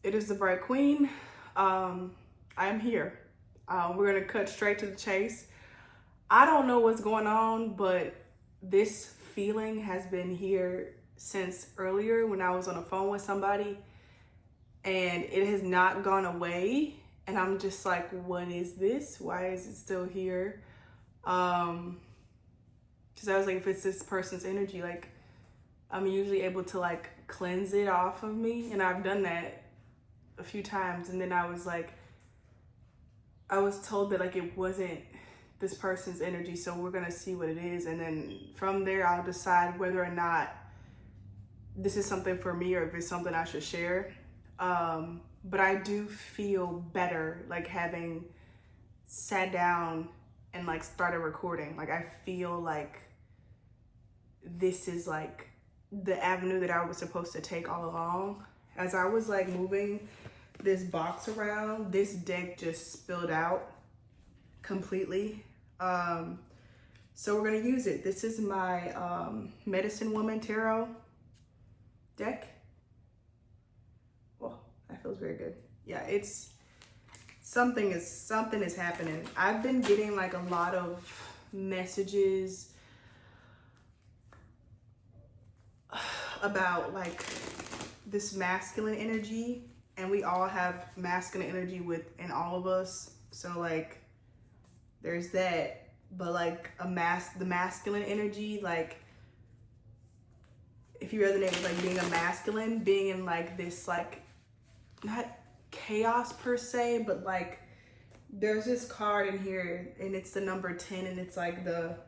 It is the Bright Queen. I'm here. We're gonna cut straight to the chase. I don't know what's going on, but this feeling has been here since earlier when I was on the phone with somebody, and it has not gone away. And I'm just like, what is this? Why is it still here? Because I was like, if it's this person's energy, like I'm usually able to like cleanse it off of me, and I've done that a few times. And then I was told that like it wasn't this person's energy, so we're gonna see what it is, and then from there I'll decide whether or not this is something for me or if it's something I should share. But I do feel better like having sat down and like started recording. Like I feel like this is like the avenue that I was supposed to take all along. As I was like moving this box around, this deck just spilled out completely. So we're gonna use it. This is my Medicine Woman Tarot deck. Oh, that feels very good. Yeah, it's something is happening. I've been getting like a lot of messages about like this masculine energy, and we all have masculine energy within all of us. So like there's that, but like the masculine energy, like if you resonate with like being a masculine, being in like this like not chaos per se, but like there's this card in here and it's the number 10, and it's like a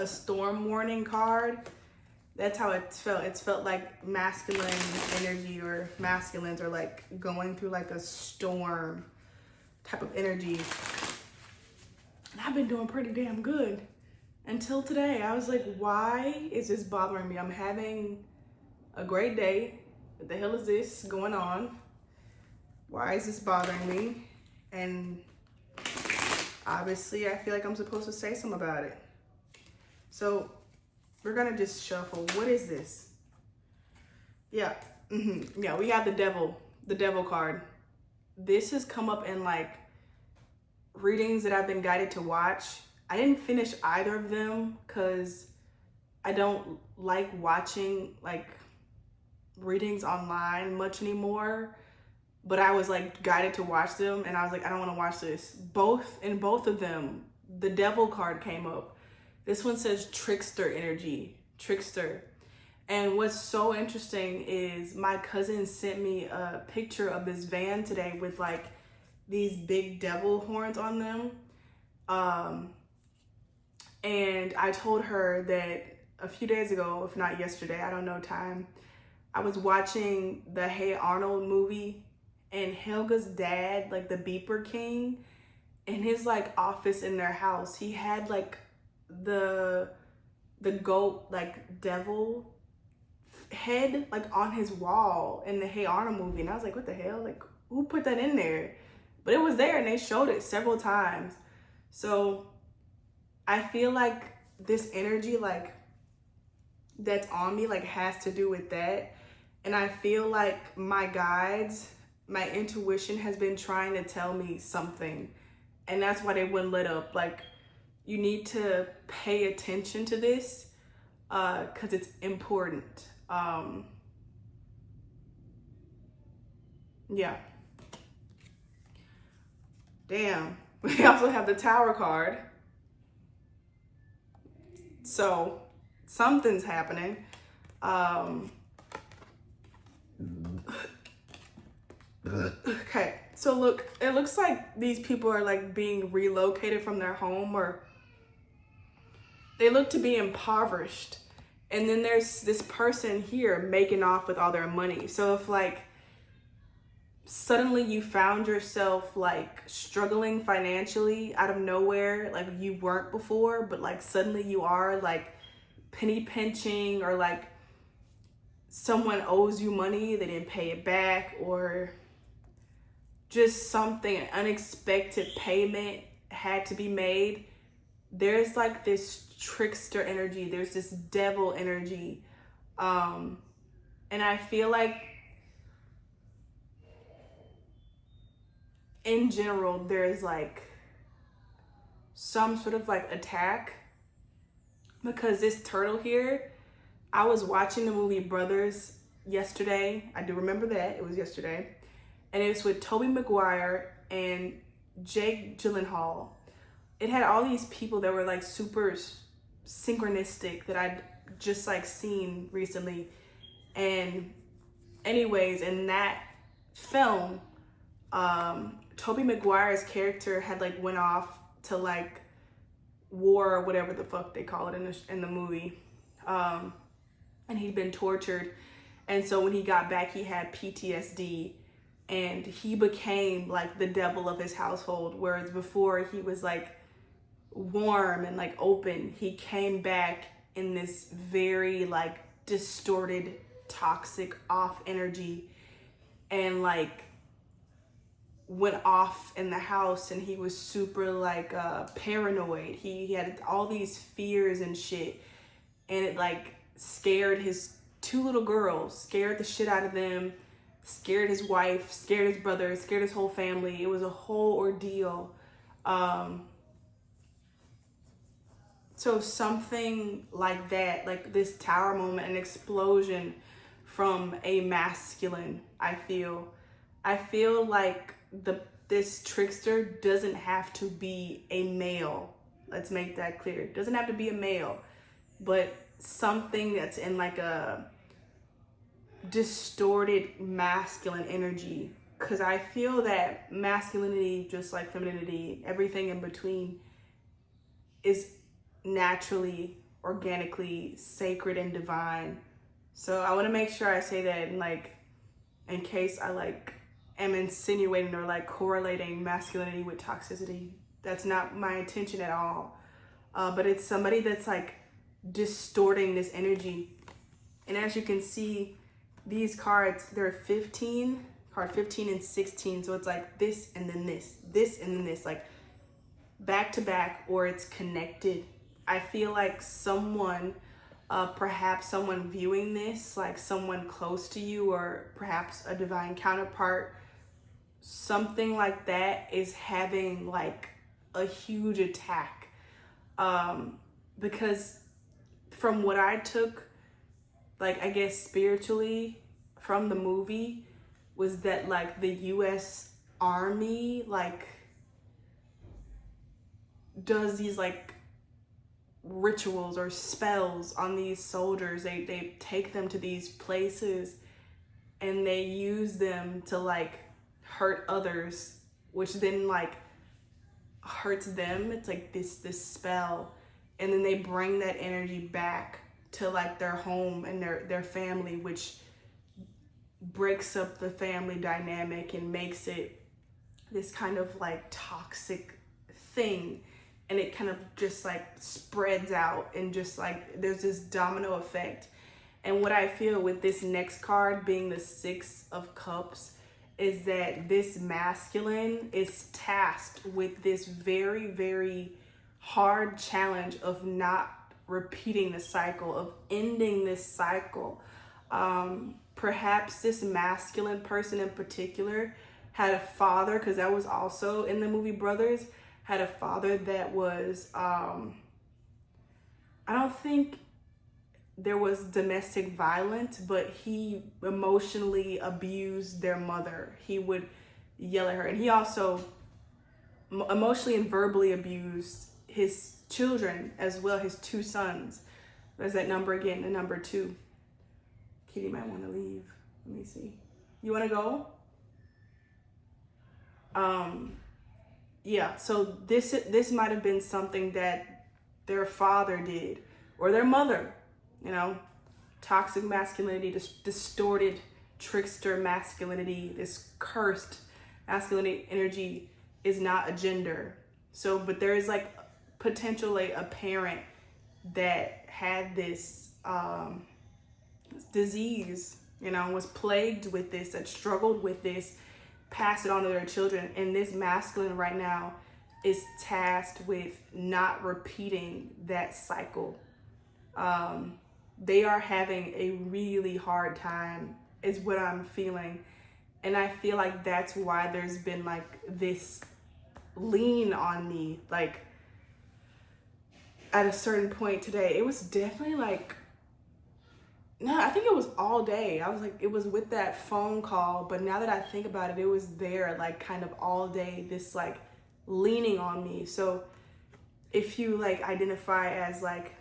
storm warning card. That's how it felt. It's felt like masculine energy, or masculines are like going through like a storm type of energy. And I've been doing pretty damn good until today. I was like, why is this bothering me? I'm having a great day. What the hell is this going on? Why is this bothering me? And obviously I feel like I'm supposed to say something about it. So we're gonna just shuffle. What is this? Yeah, yeah, we have the devil card. This has come up in like readings that I've been guided to watch. I didn't finish either of them because I don't like watching like readings online much anymore, but I was like guided to watch them, and I was like, I don't want to watch this. In both of them, the devil card came up. This one says trickster energy, trickster. And what's so interesting is my cousin sent me a picture of this van today with like these big devil horns on them. And I told her that a few days ago, if not yesterday, I don't know time, I was watching the Hey Arnold movie, and Helga's dad, like the Beeper King, in his like office in their house, he had like the goat like devil head like on his wall in the Hey Arnold movie. And I was like, what the hell? Like, who put that in there? But it was there, and they showed it several times. So I feel like this energy like that's on me like has to do with that. And I feel like my guides, my intuition has been trying to tell me something, and that's why they wouldn't let up. Like, you need to pay attention to this because it's important. Yeah. Damn. We also have the Tower card. So something's happening. Okay, so look, it looks like these people are like being relocated from their home, or they look to be impoverished. And then there's this person here making off with all their money. So if like suddenly you found yourself like struggling financially out of nowhere, like you weren't before, but like suddenly you are, like penny pinching, or like someone owes you money, they didn't pay it back, or just something, an unexpected payment had to be made. There's like this trickster energy, there's this devil energy, and I feel like in general, there's like some sort of like attack, because this turtle here, I was watching the movie Brothers yesterday. I do remember that, it was yesterday. And it was with Tobey Maguire and Jake Gyllenhaal. It had all these people that were like super synchronistic that I'd just like seen recently. And anyways, in that film, Tobey Maguire's character had like went off to like war or whatever the fuck they call it in the movie. And he'd been tortured. And so when he got back, he had PTSD, and he became like the devil of his household. Whereas before he was like warm and like open, he came back in this very like distorted, toxic, off energy, and like went off in the house, and he was super like paranoid. He had all these fears and shit, and it like scared his 2 little girls, scared the shit out of them, scared his wife, scared his brother, scared his whole family. It was a whole ordeal. So something like that, like this tower moment, an explosion from a masculine, I feel like this trickster doesn't have to be a male. Let's make that clear. It doesn't have to be a male, but something that's in like a distorted masculine energy. Because I feel that masculinity, just like femininity, everything in between, is naturally, organically sacred and divine. So I want to make sure I say that, and like, in case I like am insinuating or like correlating masculinity with toxicity. That's not my intention at all. But it's somebody that's like distorting this energy. And as you can see, these cards, they're 15, card 15 and 16. So it's like this and then this and then this, like back to back, or it's connected. I feel like someone, perhaps someone viewing this, like someone close to you, or perhaps a divine counterpart, something like that is having like a huge attack. Because from what I took, like I guess spiritually from the movie, was that like the US Army like does these like rituals or spells on these soldiers. They take them to these places and they use them to like hurt others, which then like hurts them. It's like this spell, and then they bring that energy back to like their home and their family, which breaks up the family dynamic and makes it this kind of like toxic thing. And it kind of just like spreads out, and just like there's this domino effect. And what I feel with this next card being the 6 of Cups is that this masculine is tasked with this very, very hard challenge of not repeating the cycle, of ending this cycle. Perhaps this masculine person in particular had a father, because that was also in the movie Brothers, had a father that was, I don't think there was domestic violence, but he emotionally abused their mother. He would yell at her, and he also emotionally and verbally abused his children as well, his 2 sons. There's that number again, the number 2. Kitty might want to leave. Let me see. You want to go? Yeah, so this might have been something that their father did, or their mother, you know. Toxic masculinity, this distorted trickster masculinity, this cursed masculinity energy is not a gender. So, but there is like potentially a parent that had this disease, you know, was plagued with this, that struggled with this, pass it on to their children. And this masculine right now is tasked with not repeating that cycle. They are having a really hard time is what I'm feeling. And I feel like that's why there's been like this lean on me. Like at a certain point today, it was definitely like, no, I think it was all day. I was like, it was with that phone call, but now that I think about it, it was there like kind of all day, this like leaning on me. So if you like identify as like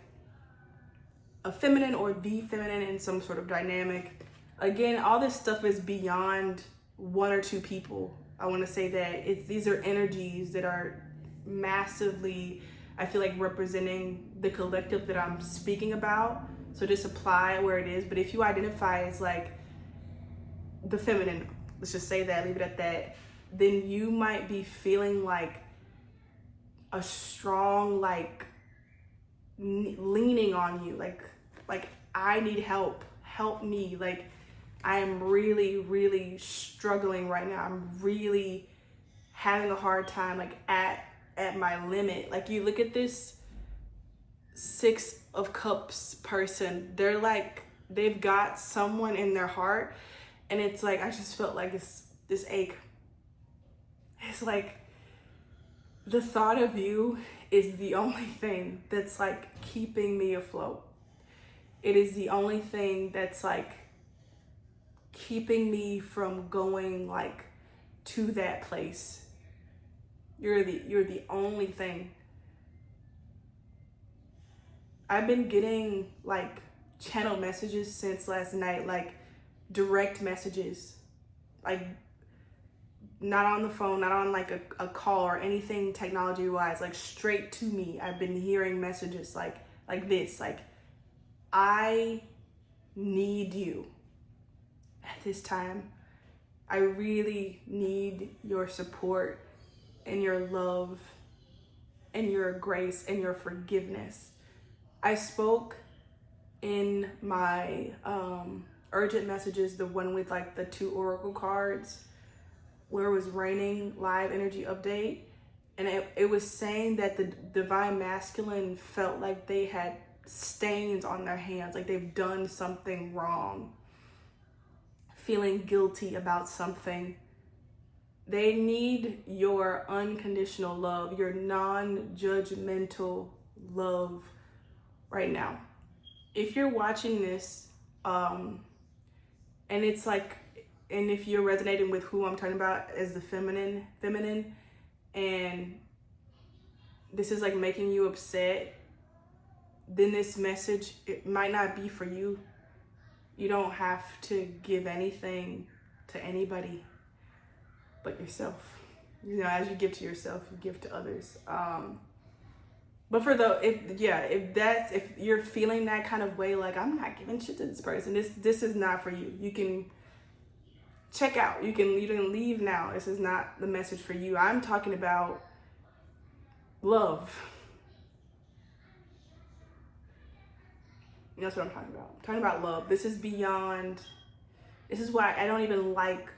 a feminine or the feminine in some sort of dynamic, again, all this stuff is beyond one or two people. I want to say that these are energies that are massively, I feel like, representing the collective that I'm speaking about. So just apply it where it is. But if you identify as like the feminine, let's just say that, leave it at that, then you might be feeling like a strong like leaning on you, like I need help me, like I am really struggling right now. I'm really having a hard time, like at my limit. Like you look at this 6 of Cups person, they're like, they've got someone in their heart, and it's like, I just felt like this ache. It's like the thought of you is the only thing that's like keeping me afloat. It is the only thing that's like keeping me from going like to that place. You're the only thing. I've been getting like channel messages since last night, like direct messages, like not on the phone, not on like a call or anything technology wise, like straight to me. I've been hearing messages like this, like, I need you at this time. I really need your support and your love and your grace and your forgiveness. I spoke in my urgent messages, the one with like the 2 oracle cards, where it was raining live energy update, and it was saying that the divine masculine felt like they had stains on their hands, like they've done something wrong, feeling guilty about something. They need your unconditional love, your non-judgmental love right now. If you're watching this, and it's like, and if you're resonating with who I'm talking about as the feminine, and this is like making you upset, then this message, it might not be for you. You don't have to give anything to anybody but yourself. You know, as you give to yourself, you give to others. But for if you're feeling that kind of way, like, I'm not giving shit to this person, this is not for you. You can check out. You can leave now. This is not the message for you. I'm talking about love. That's what I'm talking about. I'm talking about love. This is beyond. This is why I don't even like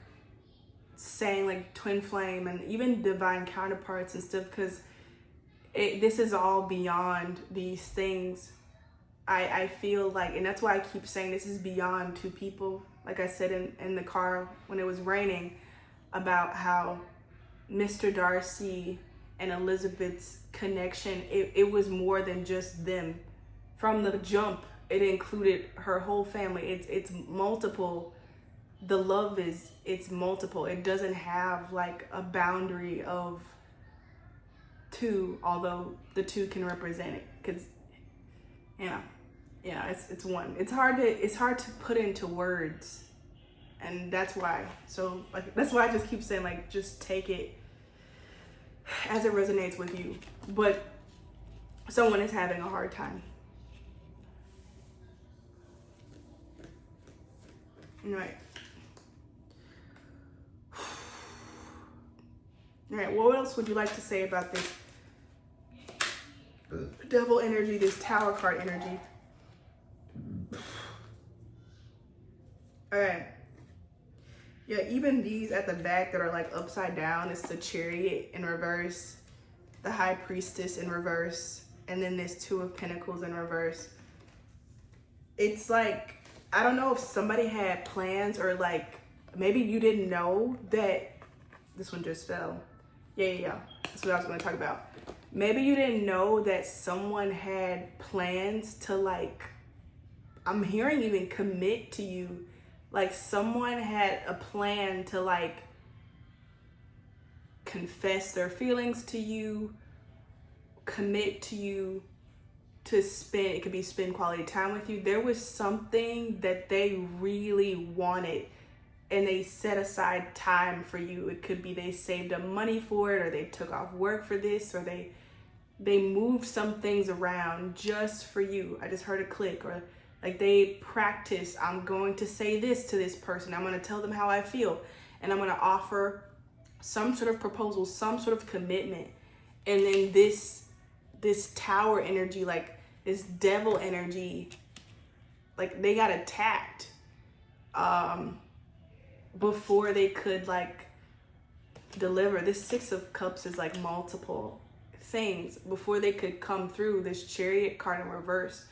saying like twin flame and even divine counterparts and stuff, because this is all beyond these things. I feel like, and that's why I keep saying this is beyond 2 people. Like I said in the car when it was raining, about how Mr. Darcy and Elizabeth's connection, it was more than just them. From the jump, it included her whole family. It's multiple. The love it's multiple. It doesn't have like a boundary of 2, although the 2 can represent it, because it's one. It's hard to put into words, and that's why. So like, that's why I just keep saying, like, just take it as it resonates with you. But someone is having a hard time. All right, what else would you like to say about this devil energy, this Tower card energy? All right. Yeah, even these at the back that are like upside down, it's the Chariot in reverse, the High Priestess in reverse, and then this 2 of Pentacles in reverse. It's like, I don't know if somebody had plans or like maybe you didn't know that this one just fell. Yeah. That's what I was going to talk about. Maybe you didn't know that someone had plans to, like, I'm hearing even commit to you. Like, someone had a plan to, like, confess their feelings to you, commit to you, to spend, it could be spend quality time with you. There was something that they really wanted, and they set aside time for you. It could be they saved up money for it, or they took off work for this, or they moved some things around just for you. I just heard a click. Or like they practiced, I'm going to say this to this person, I'm going to tell them how I feel, and I'm going to offer some sort of proposal, some sort of commitment. And then this tower energy, like this devil energy, like they got attacked before they could like deliver. This Six of Cups is like multiple things. Before they could come through, this Chariot card in reverse,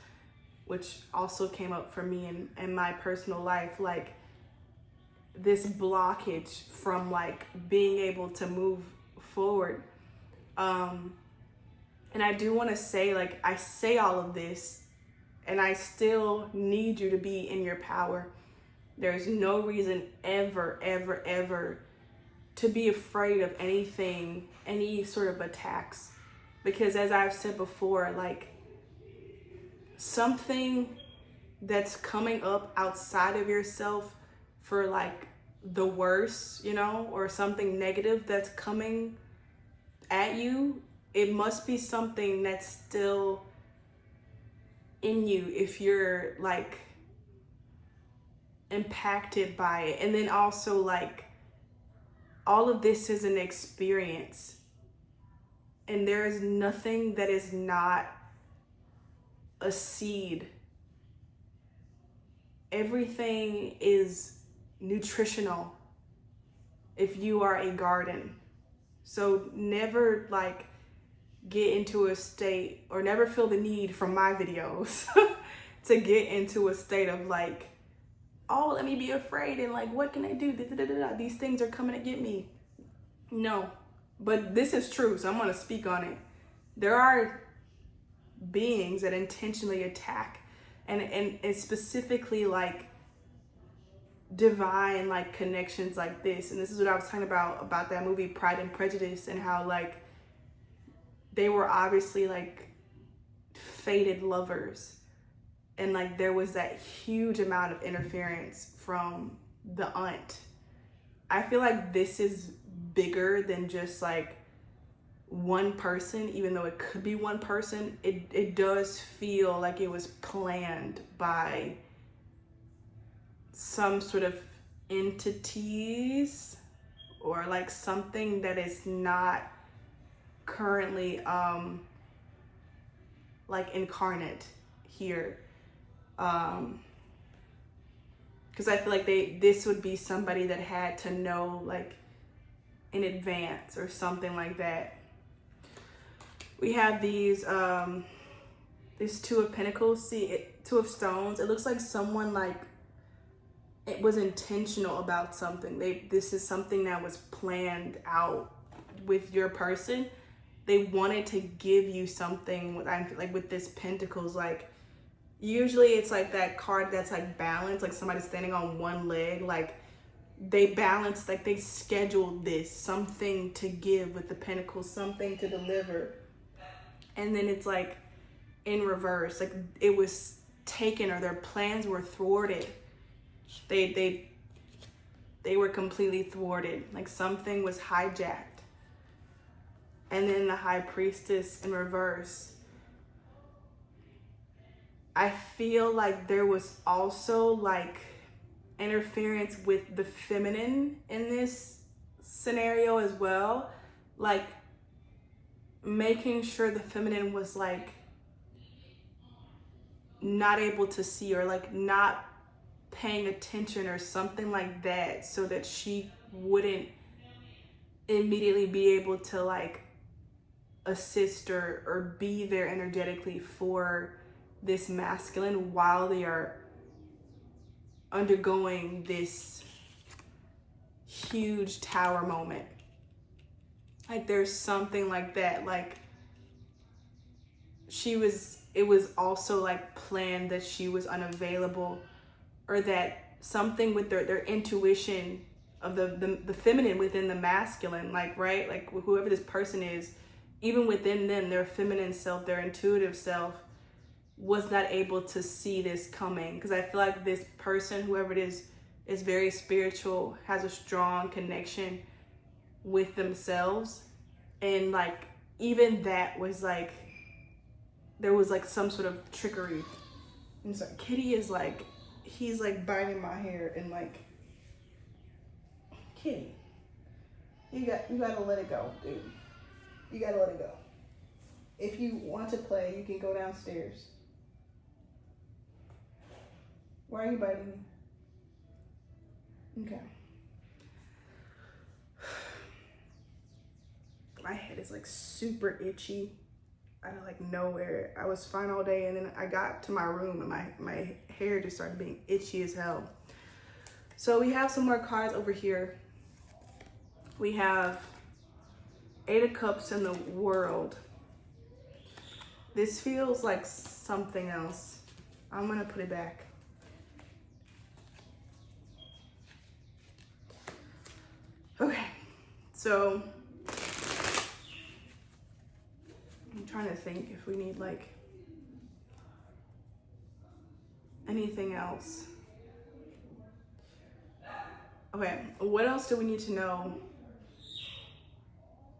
which also came up for me in my personal life, like this blockage from like being able to move forward. And I do want to say, like, I say all of this and I still need you to be in your power. There's no reason ever to be afraid of anything, any sort of attacks. Because as I've said before, like, something that's coming up outside of yourself for like the worst, you know, or something negative that's coming at you, it must be something that's still in you if you're like impacted by it. And then also, like, all of this is an experience, and there is nothing that is not a seed. Everything is nutritional if you are a garden. So never like get into a state, or never feel the need from my videos to get into a state of like, oh, let me be afraid and like, what can I do? These things are coming to get me. No, but this is true, so I'm going to speak on it. There are beings that intentionally attack, and specifically like divine like connections like this. And this is what I was talking about that movie Pride and Prejudice, and how like they were obviously like fated lovers, and like there was that huge amount of interference from the aunt. I feel like this is bigger than just like one person. Even though it could be one person, it does feel like it was planned by some sort of entities, or like something that is not currently like incarnate here, because I feel like this would be somebody that had to know like in advance or something like that. We have these this Two of Pentacles, Two of Stones. It looks like someone like it was intentional about something. This is something that was planned out with your person. They wanted to give you something with this Pentacles. Like usually it's like that card that's like balanced, like somebody standing on one leg. Like they balanced, like they scheduled this, something to give with the Pentacles, something to deliver. And then it's like in reverse, like it was taken, or their plans were thwarted. They were completely thwarted, like something was hijacked. And then the High Priestess in reverse. I feel like there was also like interference with the feminine in this scenario as well. Like making sure the feminine was like not able to see, or like not paying attention or something like that, so that she wouldn't immediately be able to like assist or be there energetically for this masculine while they are undergoing this huge tower moment. Like there's something like that. Like it was also like planned that she was unavailable, or that something with their intuition of the feminine within the masculine, like, right? Like whoever this person is, even within them, their feminine self, their intuitive self, was not able to see this coming. Because I feel like this person, whoever it is very spiritual, has a strong connection with themselves. And like, even that was like, there was like some sort of trickery. And so Kitty is like, he's like biting my hair and like, Kitty, you gotta let it go, dude. You gotta let it go. If you want to play, you can go downstairs. Why are you biting me? Okay. My head is like super itchy out of like nowhere. I was fine all day, and then I got to my room and my hair just started being itchy as hell. So we have some more cards over here. We have 8 of Cups in the World. This feels like something else. I'm gonna put it back. Okay, so I'm trying to think if we need like anything else. Okay, what else do we need to know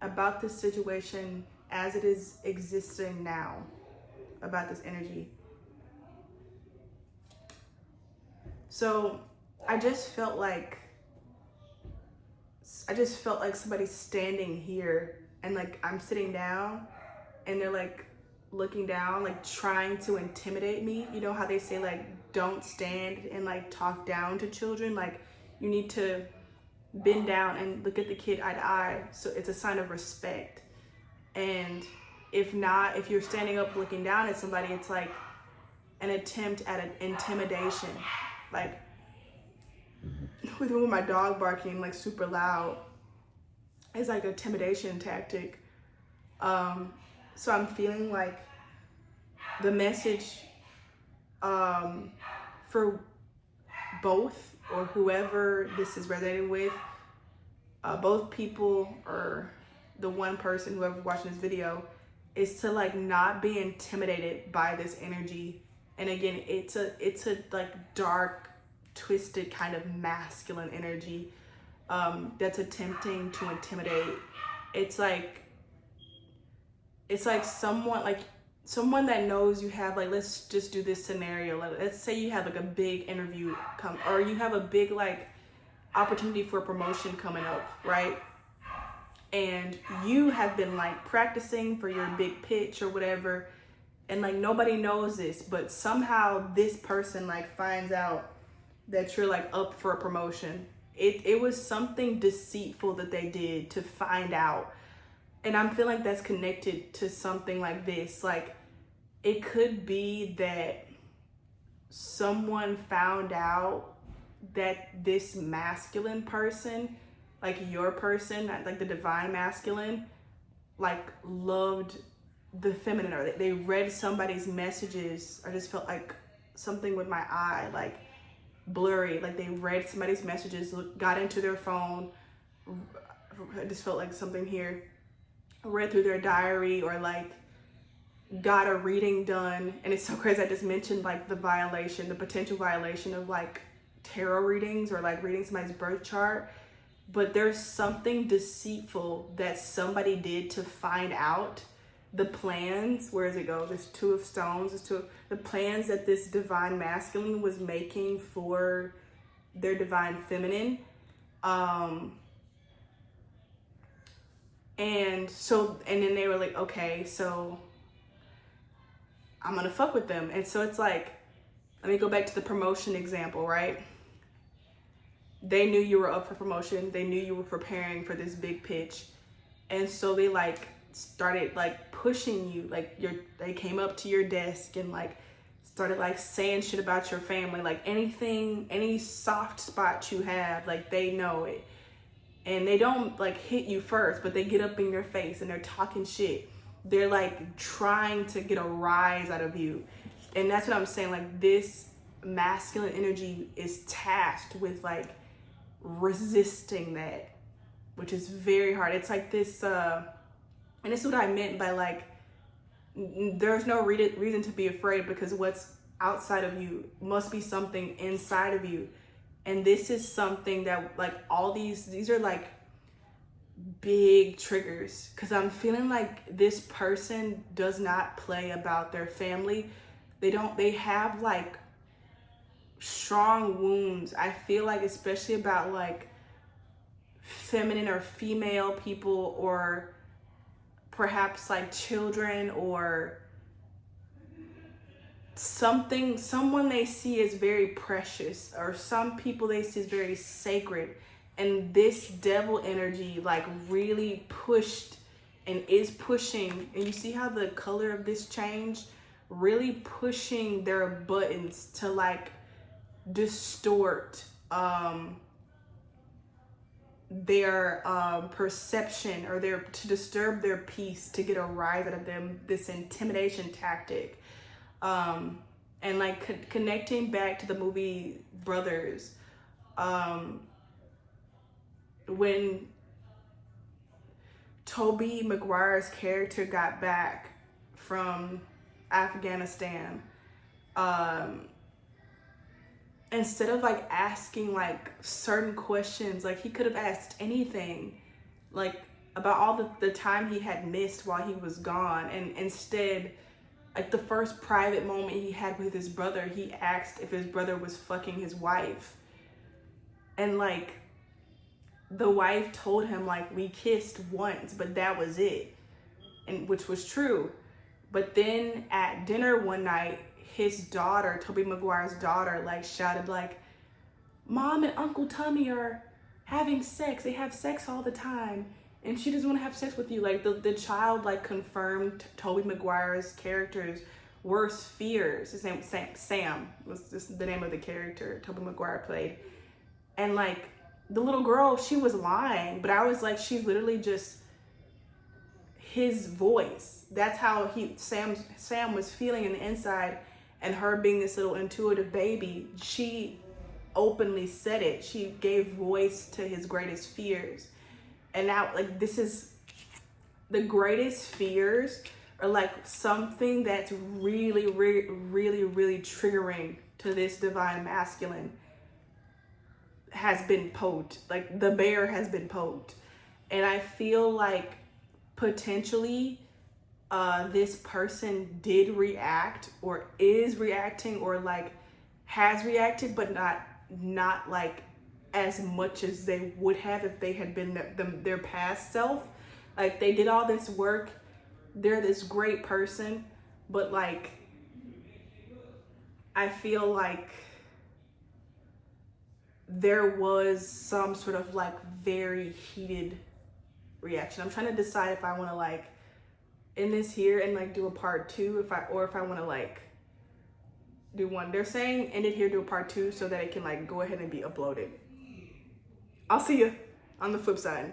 about this situation as it is existing now, about this energy? So I just felt like somebody's standing here, and like I'm sitting down and they're like looking down, like trying to intimidate me. You know how they say like don't stand and like talk down to children? Like you need to bend down and look at the kid eye to eye, so it's a sign of respect. And if not, if you're standing up looking down at somebody, it's like an attempt at an intimidation. Like with my dog barking like super loud, it's like an intimidation tactic. So I'm feeling like the message for both, or whoever this is resonating with, both people or the one person, whoever watching this video, is to like not be intimidated by this energy. And again, it's a like dark, twisted kind of masculine energy that's attempting to intimidate. It's like someone that knows you have, like, let's just do this scenario. Like, let's say you have like a big interview come, or you have a big like opportunity for a promotion coming up, right? And you have been like practicing for your big pitch or whatever, and like nobody knows this, but somehow this person like finds out that you're like up for a promotion. It was something deceitful that they did to find out. And I'm feeling like that's connected to something like this. Like, it could be that someone found out that this masculine person, like your person, like the divine masculine, like loved the feminine, or they read somebody's messages. I just felt like something with my eye, like blurry, like they read somebody's messages, got into their phone. I just felt like something here. Read through their diary, or like got a reading done. And it's so crazy, I just mentioned like the potential violation of like tarot readings, or like reading somebody's birth chart. But there's something deceitful that somebody did to find out the plans. Where does it go? There's 2 of Stones. The plans that this divine masculine was making for their divine feminine. And then they were like, okay, so I'm gonna fuck with them. And so it's like, let me go back to the promotion example, right? They knew you were up for promotion. They knew you were preparing for this big pitch. And so they like started like pushing you, like they came up to your desk and like started like saying shit about your family, like anything, any soft spot you have, like they know it. and they don't like hit you first, but they get up in your face and they're talking shit. They're like trying to get a rise out of you. And that's what I'm saying. Like, this masculine energy is tasked with like resisting that, which is very hard. It's like this, and this is what I meant by like, there's no reason to be afraid, because what's outside of you must be something inside of you. And this is something that like all these are like big triggers, because I'm feeling like this person does not play about their family. They have like strong wounds. I feel like, especially about like feminine or female people, or perhaps like children, or someone they see as very precious, or some people they see as very sacred. And this devil energy like really pushed and is pushing, and you see how the color of this changed, really pushing their buttons to like distort their perception, or to disturb their peace, to get a rise out of them, this intimidation tactic. And like connecting back to the movie Brothers, when Tobey Maguire's character got back from Afghanistan, instead of like asking like certain questions, like he could have asked anything, like about all the time he had missed while he was gone. And instead, like the first private moment he had with his brother, he asked if his brother was fucking his wife. And like the wife told him like, we kissed once, but that was it. And which was true. But then at dinner one night, his daughter, Tobey Maguire's daughter, like shouted like, Mom and Uncle Tommy are having sex. They have sex all the time, and she doesn't want to have sex with you. Like the child like confirmed Tobey Maguire's character's worst fears. His name Sam was just the name of the character Tobey Maguire played. And like the little girl, she was lying, but I was like, she's literally just his voice. That's how Sam was feeling in the inside. And her being this little intuitive baby, she openly said it. She gave voice to his greatest fears. And now, like, this is the greatest fears are like something that's really, really, really, really triggering to this divine masculine has been poked. Like, the bear has been poked. And I feel like potentially this person did react, or is reacting, or like has reacted, but not like as much as they would have if they had been their past self. Like, they did all this work, they're this great person, but like I feel like there was some sort of like very heated reaction. I'm trying to decide if I want to like end this here and like do a part 2, if I want to like do one. They're saying end it here, do a part 2, so that it can like go ahead and be uploaded. I'll see you on the flip side.